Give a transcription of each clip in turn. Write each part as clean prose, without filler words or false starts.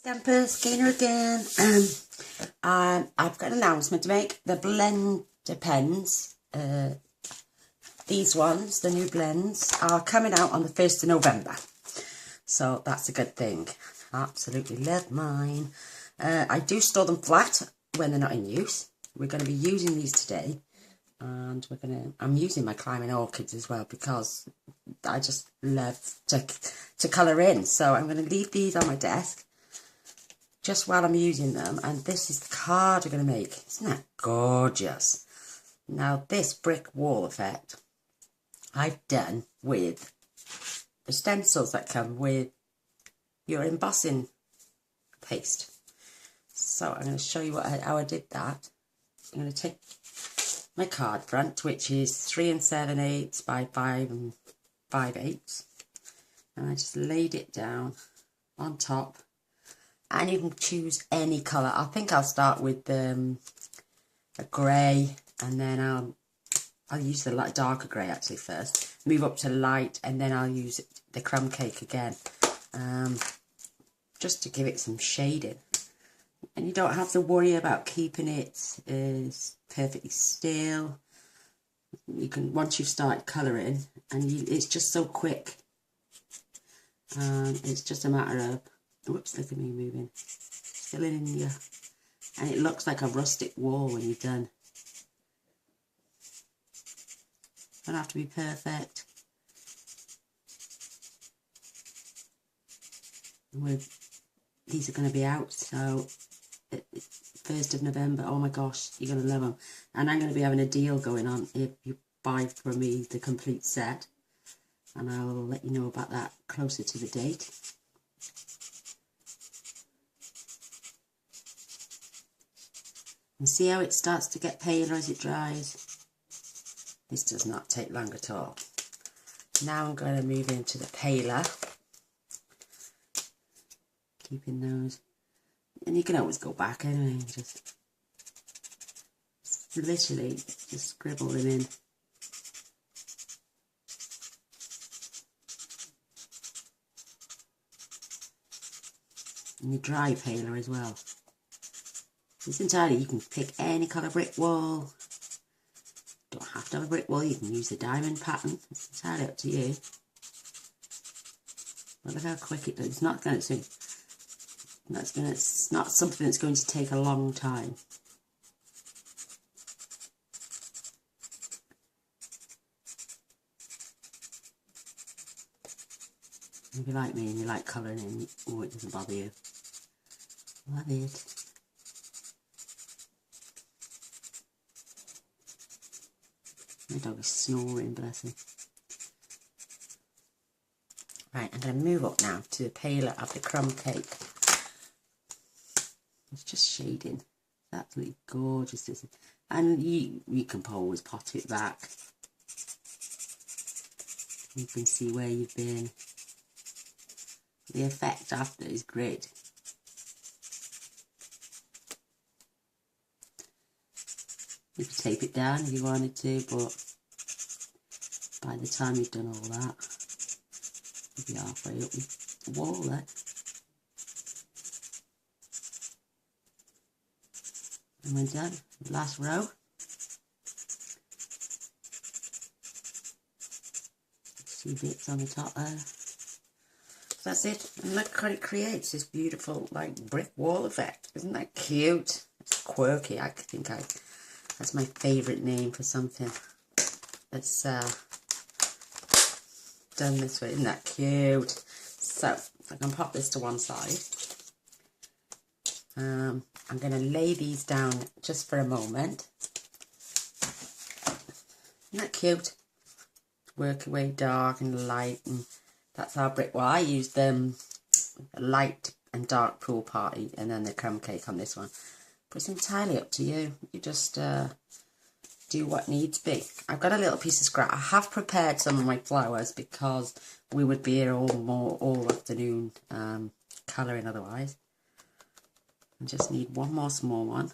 Stampin Skeiner again. I've got an announcement to make. The blend pens, these ones, the new blends, are coming out on the 1st of November. So that's a good thing. Absolutely love mine. I do store them flat when they're not in use. We're going to be using these today. And I'm using my climbing orchids as well because I just love to colour in. So I'm going to leave these on my desk just while I'm using them, and this is the card we're going to make. Isn't that gorgeous? Now this brick wall effect I've done with the stencils that come with your embossing paste. So I'm going to show you how I did that. I'm going to take my card front, which is 3 7/8 by 5 5/8, and I just laid it down on top. And you can choose any colour. I think I'll start with a grey, and then I'll use the darker grey actually first. Move up to light, and then I'll use the crumb cake again, just to give it some shading. And you don't have to worry about keeping it perfectly still. You can, once you've started colouring, and it's just so quick. It's just a matter of, whoops, look at me moving. Still in India. And it looks like a rustic wall when you're done. Don't have to be perfect. These are going to be out, so 1st of November, oh my gosh, you're going to love them. And I'm going to be having a deal going on if you buy from me the complete set. And I'll let you know about that closer to the date. And see how it starts to get paler as it dries? This does not take long at all. Now I'm going to move into the paler. Keeping those. And you can always go back anyway. Just literally just scribble them in. And you dry paler as well. It's entirely, you can pick any colour brick wall. Don't have to have a brick wall, you can use the diamond pattern. It's entirely up to you. But look how quick it does. It's not going to, it's not something that's going to take a long time. If you like me and you like colouring in, oh, it doesn't bother you. Love it. My dog is snoring, bless him. Right, I'm going to move up now to the paler of the crumb cake. It's just shading. It's absolutely gorgeous, isn't it? And you can always pot it back. You can see where you've been. The effect after is great. You could tape it down if you wanted to, but by the time you've done all that, you'll be halfway up the wall there. And we're done. Last row. A few bits on the top there. That's it. And look how it creates this beautiful, like, brick wall effect. Isn't that cute? It's quirky. I think that's my favourite name for something that's done this way. Isn't that cute? So I can pop this to one side. I'm going to lay these down just for a moment. Isn't that cute? Work away dark and light, and that's our brick. Well, I used light and dark pool party, and then the crumb cake on this one. But it's entirely up to you. You just do what needs be. I've got a little piece of scrap. I have prepared some of my flowers because we would be here all afternoon colouring otherwise. I just need one more small one.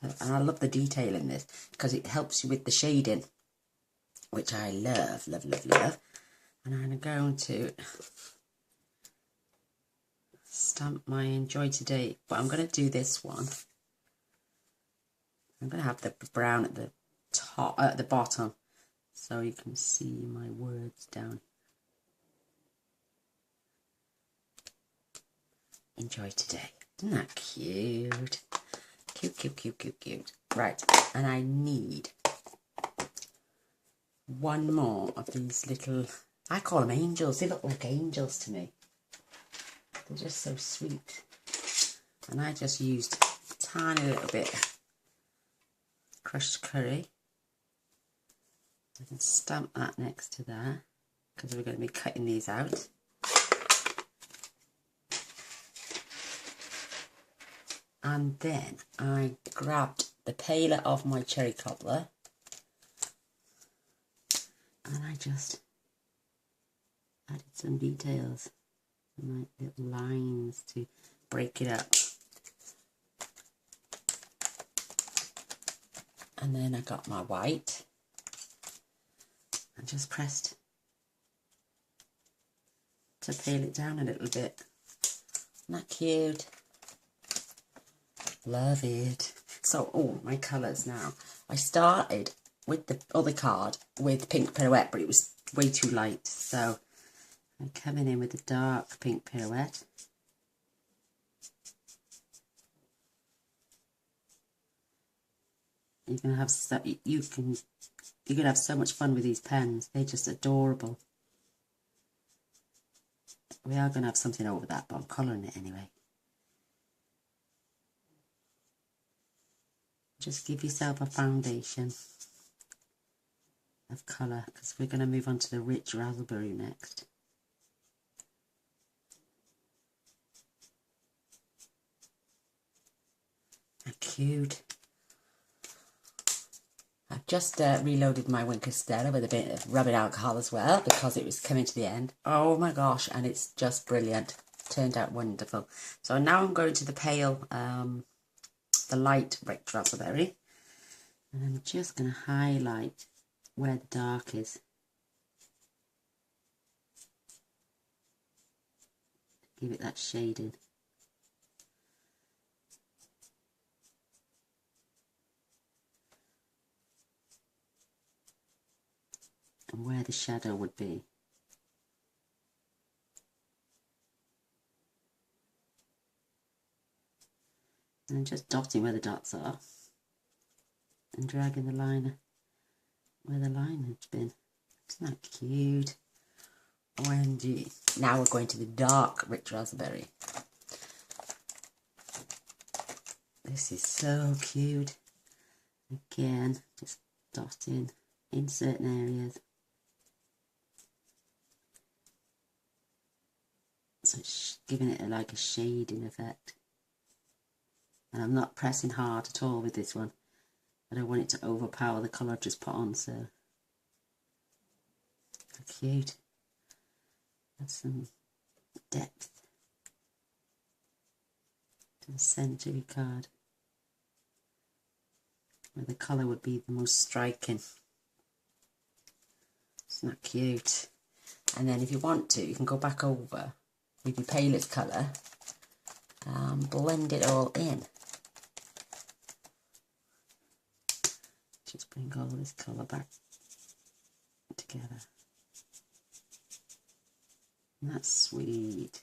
And I love the detail in this because it helps you with the shading, which I love, love, love, love. And I'm going to stamp my Enjoy Today, but I'm going to do this one. I'm going to have the brown at the top, at the bottom, so you can see my words down. Enjoy Today. Isn't that cute? Cute, cute, cute, cute, cute. Right, and I need one more of these little, I call them angels. They look like angels to me. They're just so sweet. And I just used a tiny little bit crushed curry. I can stamp that next to there because we're going to be cutting these out. And then I grabbed the paler of my cherry cobbler and I just added some details and like little lines to break it up. And then I got my white and just pressed to pale it down a little bit. Isn't that cute? Love it. So, oh, my colours now. I started with the other card with Pink Pirouette, but it was way too light. So, I'm coming in with the dark Pink Pirouette. You're gonna have so much fun with these pens. They're just adorable. We are gonna have something over that, but I'm colouring it anyway. Just give yourself a foundation of colour because we're going to move on to the rich raspberry next. How cute. I've just reloaded my Winker Stella with a bit of rubbing alcohol as well because it was coming to the end. Oh my gosh, and it's just brilliant. Turned out wonderful. So now I'm going to the pale, the light rich raspberry, and I'm just going to highlight where the dark is. Give it that shading. And where the shadow would be. And I'm just dotting where the dots are and dragging the line where the line has been. Isn't that cute? OMG. Now we're going to the dark rich raspberry. This is so cute. Again, just dotting in certain areas. So it's giving it like a shading effect. And I'm not pressing hard at all with this one. I don't want it to overpower the colour I've just put on, so cute. Add some depth to the centre of your card, where the colour would be the most striking. Isn't that cute? And then if you want to, you can go back over with your palest colour and blend it all in. Just bring all this colour back together. And that's sweet.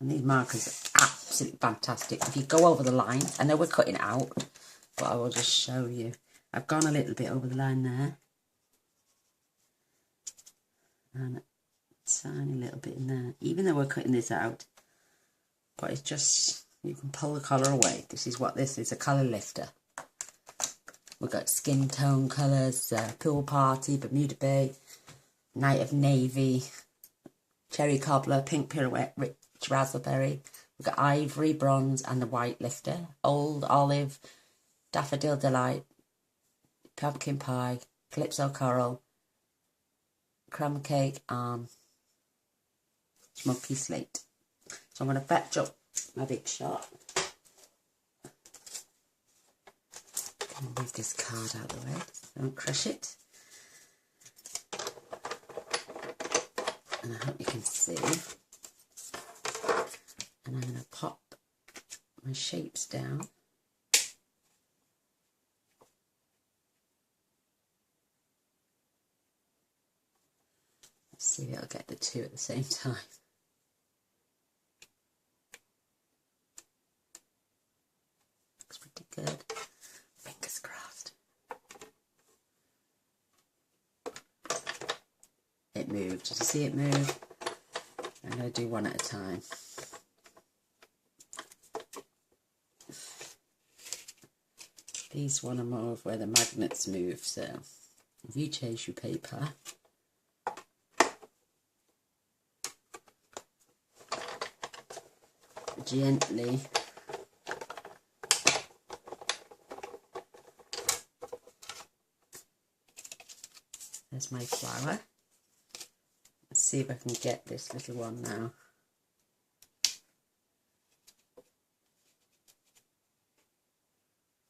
And these markers are absolutely fantastic. If you go over the line, I know we're cutting it out, but I will just show you. I've gone a little bit over the line there. And a tiny little bit in there. Even though we're cutting this out, but it's just, you can pull the colour away. This is what this is, a colour lifter. We've got skin tone colours, Pool Party, Bermuda Bay, Night of Navy, Cherry Cobbler, Pink Pirouette, Rich Raspberry. We've got Ivory, Bronze and the White Lifter, Old Olive, Daffodil Delight, Pumpkin Pie, Calypso Coral, Crumb Cake and Smoky Slate. So I'm going to fetch up my big shot. I'll move this card out of the way, don't crush it. And I hope you can see. And I'm going to pop my shapes down. Let's see if I'll get the two at the same time. Looks pretty good. Fingers crossed. It moved. Did you see it move? I'm going to do one at a time. These one are more of where the magnets move, so if you change your paper, gently there's my flower. Let's see if I can get this little one now.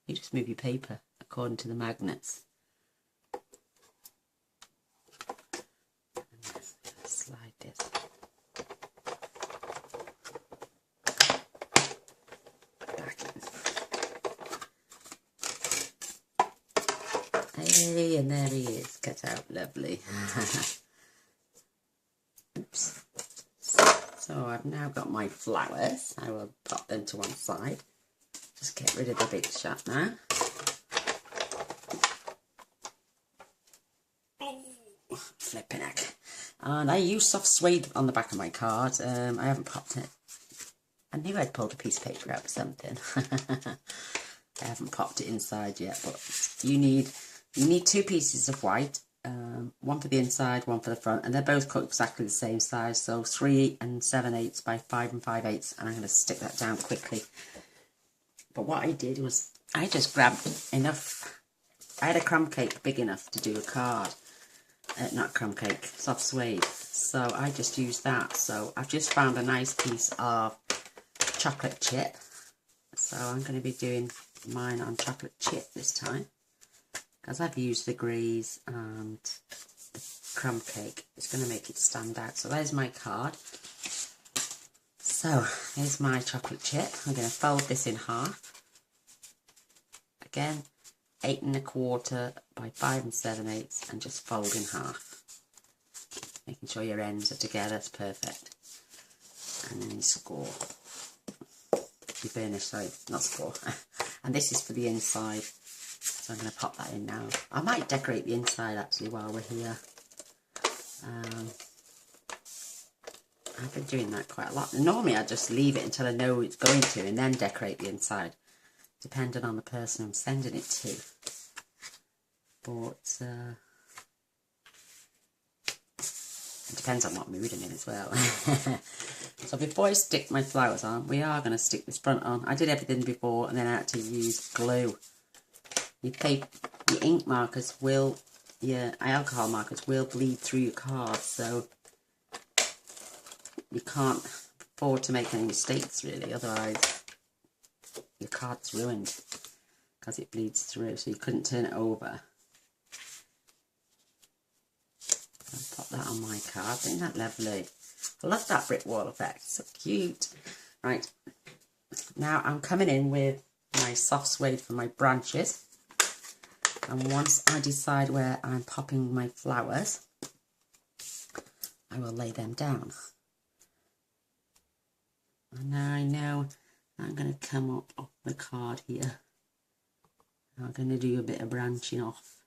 You just move your paper according to the magnets. Slide this. Back in. Hey, and there he is, cut out, lovely. Oops. So I've now got my flowers. I will pop them to one side. Just get rid of the big shot now. Flipping heck. And I use soft suede on the back of my card. I haven't popped it. I knew I'd pulled a piece of paper out or something. I haven't popped it inside yet, but you need two pieces of white. One for the inside, one for the front, and they're both cut exactly the same size. So 3 7/8 by 5 5/8, and I'm going to stick that down quickly. But what I did was I just grabbed enough. I had a crumb cake big enough to do a card. Not crumb cake, soft suede. So I just used that. So I've just found a nice piece of chocolate chip. So I'm going to be doing mine on chocolate chip this time. Because I've used the grease and the crumb cake. It's going to make it stand out. So there's my card. So here's my chocolate chip. I'm going to fold this in half. Again, 8 1/4 by 5 7/8, and just fold in half. Making sure your ends are together, it's perfect. And then you score. You burnish, sorry, not score. And this is for the inside. So I'm going to pop that in now. I might decorate the inside actually while we're here. I've been doing that quite a lot. Normally I just leave it until I know it's going to and then decorate the inside, depending on the person I'm sending it to. But it depends on what mood I'm in as well. So before I stick my flowers on, we are going to stick this front on. I did everything before and then I had to use glue. Your ink markers will, your alcohol markers will bleed through your card, so you can't afford to make any mistakes really, otherwise your card's ruined because it bleeds through, so you couldn't turn it over. I'll pop that on my card. Isn't that lovely? I love that brick wall effect, so cute. Right, now I'm coming in with my soft suede for my branches, and once I decide where I'm popping my flowers, I will lay them down. And now I know I'm going to come up off the card here. I'm going to do a bit of branching off.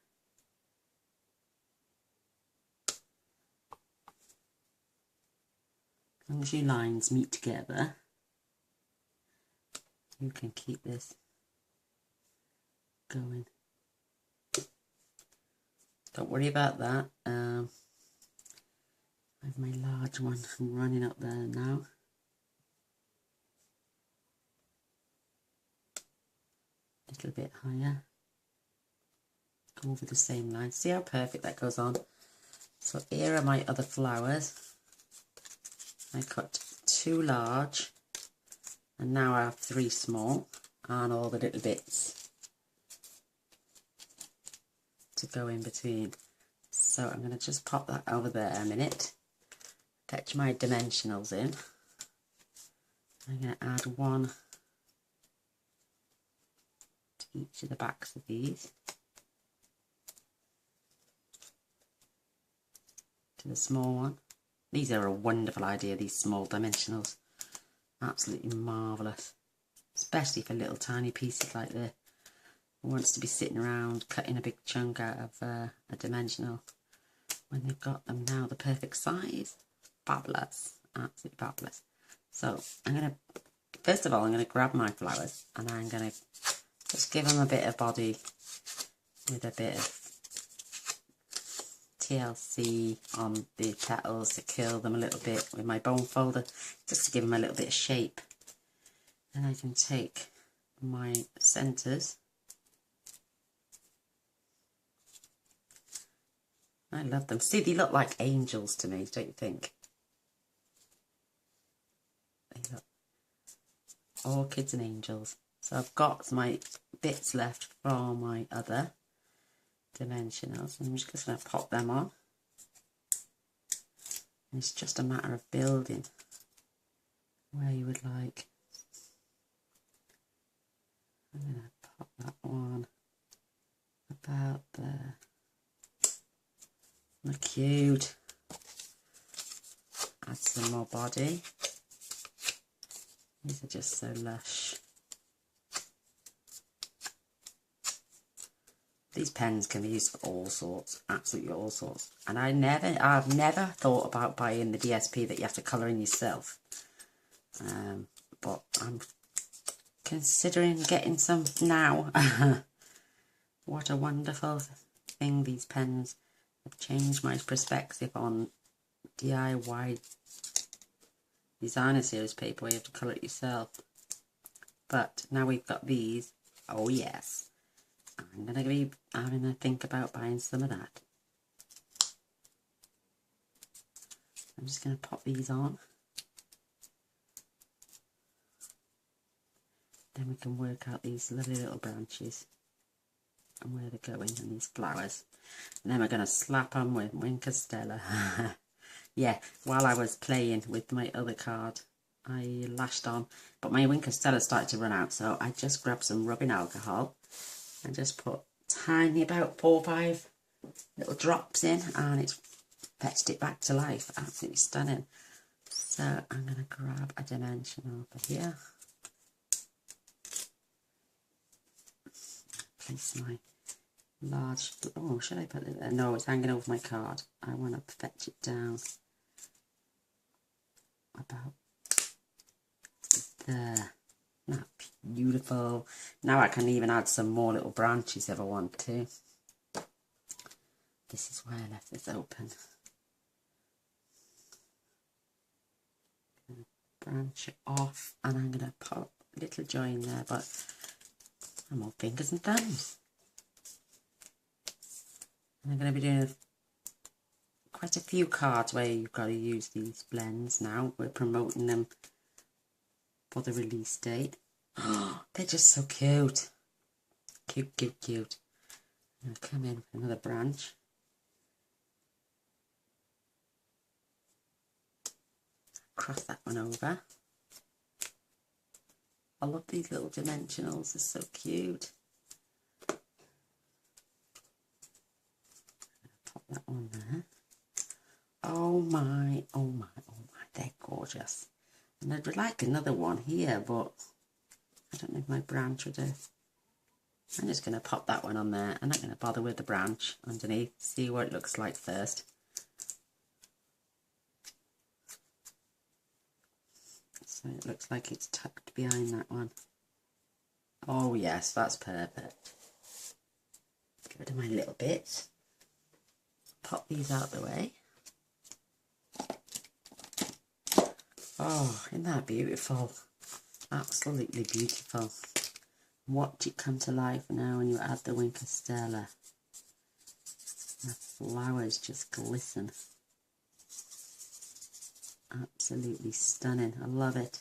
As long as your lines meet together, you can keep this going. Don't worry about that. I have my large one running up there now. A little bit higher. Go over the same line. See how perfect that goes on? So here are my other flowers. I cut 2 large and now I have 3 small and all the little bits. go in between. So I'm going to just pop that over there a minute. Fetch my dimensionals in. I'm going to add one to each of the backs of these. To the small one. These are a wonderful idea, these small dimensionals. Absolutely marvellous. Especially for little tiny pieces like this. Who wants to be sitting around cutting a big chunk out of a dimensional when they've got them now the perfect size. Fabulous. Absolutely fabulous. So I'm going to, first of all, I'm going to grab my flowers and I'm going to just give them a bit of body with a bit of TLC on the petals to curl them a little bit with my bone folder, just to give them a little bit of shape. Then I can take my centres. I love them. See, they look like angels to me, don't you think? They look orchids and angels. So I've got my bits left from my other dimensionals, and I'm just going to pop them on. And it's just a matter of building where you would like. I'm going to pop that one about there. Look cute. Add some more body. These are just so lush. These pens can be used for all sorts, absolutely all sorts. And I've never thought about buying the DSP that you have to colour in yourself. But I'm considering getting some now. What a wonderful thing, these pens have changed my perspective on DIY designer series paper where you have to colour it yourself. But now we've got these, oh yes, I'm going to be having a think about buying some of that. I'm just going to pop these on. Then we can work out these lovely little branches and where they're going, and these flowers. And then we're going to slap them with Winker Stella. Yeah, while I was playing with my other card, I lashed on, but my Winker Stella started to run out, so I just grabbed some rubbing alcohol and just put tiny, about 4 or 5 little drops in, and it's fetched it back to life. Absolutely stunning. So I'm going to grab a dimensional over here. Place my large, oh, should I put it there? No, it's hanging over my card. I want to fetch it down about there. Not beautiful. Now I can even add some more little branches if I want to. This is why I left this open. Branch it off, and I'm going to pop a little join there, but I'm more fingers and thumbs. And I'm going to be doing quite a few cards where you've got to use these blends now. We're promoting them for the release date. Oh, they're just so cute. Cute, cute, cute. I'm going to come in with another branch. Cross that one over. I love these little dimensionals, they're so cute. Pop that one there. Oh my, oh my, oh my, they're gorgeous. And I'd like another one here, but I don't know if my branch would do. I'm just going to pop that one on there. I'm not going to bother with the branch underneath. See what it looks like first. So it looks like it's tucked behind that one. Oh yes, that's perfect. Get rid of my little bits. Pop these out the way. Oh, isn't that beautiful? Absolutely beautiful. Watch it come to life now when you add the Winker Stella. The flowers just glisten. Absolutely stunning. I love it.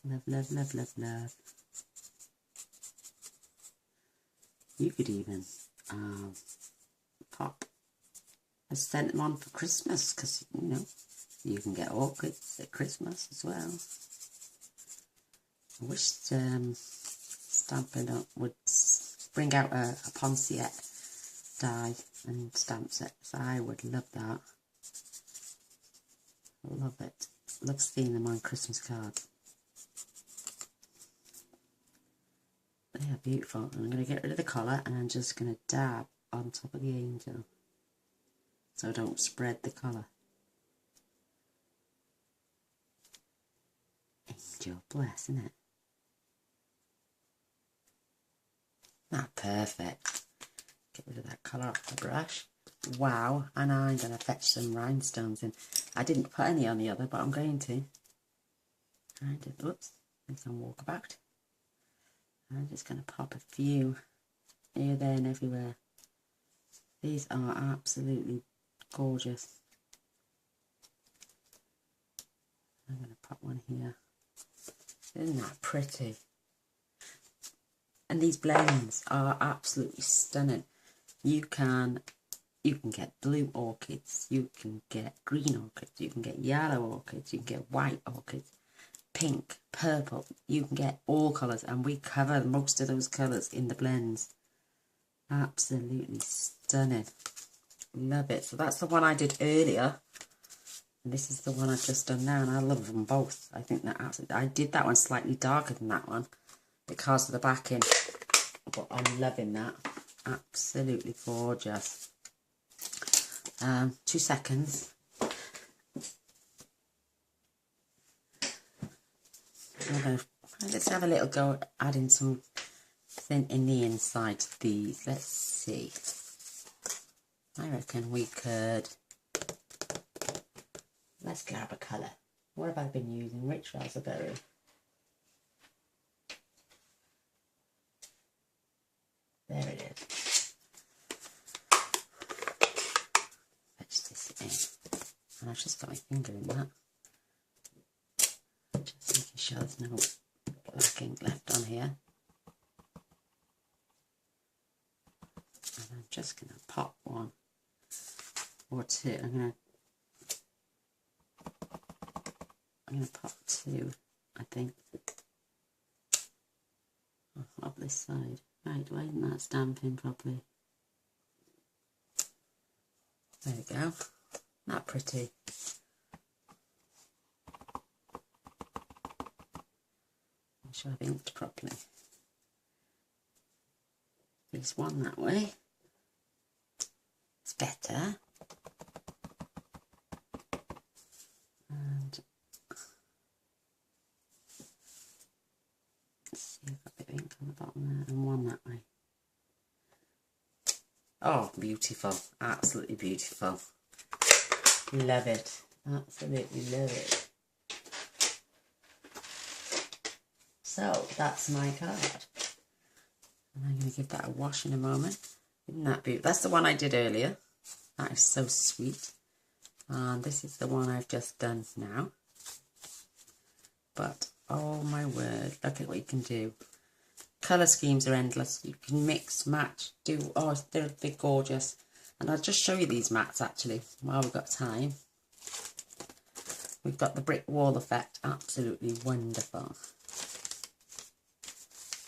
Love, love, love, love, love. You could even pop a sentiment on for Christmas, because, you know, you can get orchids at Christmas as well. I wish Stampin' Up would bring out a Poinsettia die and stamp set. So I would love that. Love it. Love seeing them on Christmas cards. They are beautiful. I'm going to get rid of the colour and I'm just going to dab on top of the angel so I don't spread the colour. Angel, bless, isn't it? Not perfect. Get rid of that colour off the brush. Wow, and I'm going to fetch some rhinestones in. I didn't put any on the other, but I'm going to. Oops, I can walk about. I'm just going to pop a few here, there and everywhere. These are absolutely gorgeous. I'm going to pop one here. Isn't that pretty? And these blends are absolutely stunning. You can get blue orchids, you can get green orchids, you can get yellow orchids, you can get white orchids, pink, purple, you can get all colours, and we cover most of those colours in the blends. Absolutely stunning. Love it. So that's the one I did earlier, and this is the one I've just done now, and I love them both. I think that absolutely, I did that one slightly darker than that one because of the backing, but I'm loving that. Absolutely gorgeous. 2 seconds. Let's have a little go at adding some thin in the inside of these. Let's see. I reckon we could. Let's grab a colour. What have I been using? Rich raspberry. There it is. Fetch this in. And I've just got my finger in that. Just making sure there's no black ink left on here. And I'm just going to pop one or two. I'm going to pop two, I think. I'll pop this side. Right, why isn't that stamping properly? There we go. Not pretty. Make sure I've inked properly. There's one that way. It's better. And let's see, I've got a bit of ink on the bottom there, and one that way. Oh, beautiful. Absolutely beautiful. Love it. Absolutely love it. So, that's my card. And I'm going to give that a wash in a moment. Isn't that beautiful? That's the one I did earlier. That is so sweet. And this is the one I've just done now. But, oh my word, look at what you can do. Colour schemes are endless. You can mix, match, do, oh, they're gorgeous. And I'll just show you these mats actually, while we've got time. We've got the brick wall effect, absolutely wonderful.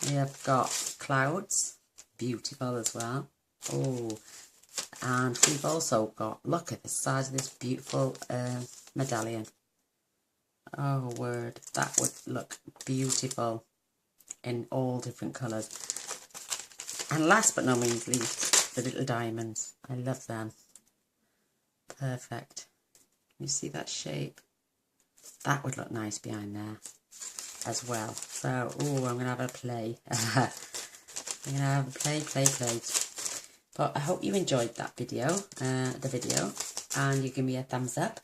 We have got clouds, beautiful as well. Oh, and we've also got, look at the size of this beautiful medallion. Oh word, that would look beautiful in all different colours. And last but not least, the little diamonds. I love them. Perfect. You see that shape? That would look nice behind there as well. So, oh, I'm going to have a play. I'm going to have a play. But I hope you enjoyed that video, and you give me a thumbs up.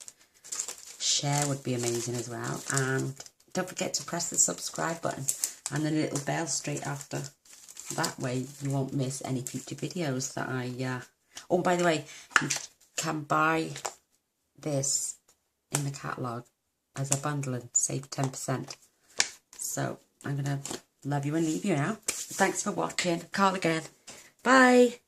Share would be amazing as well. And don't forget to press the subscribe button and the little bell straight after. That way you won't miss any future videos that I... Oh, by the way, you can buy this in the catalogue as a bundle and save 10%. So I'm going to love you and leave you now. Thanks for watching. Carl again. Bye.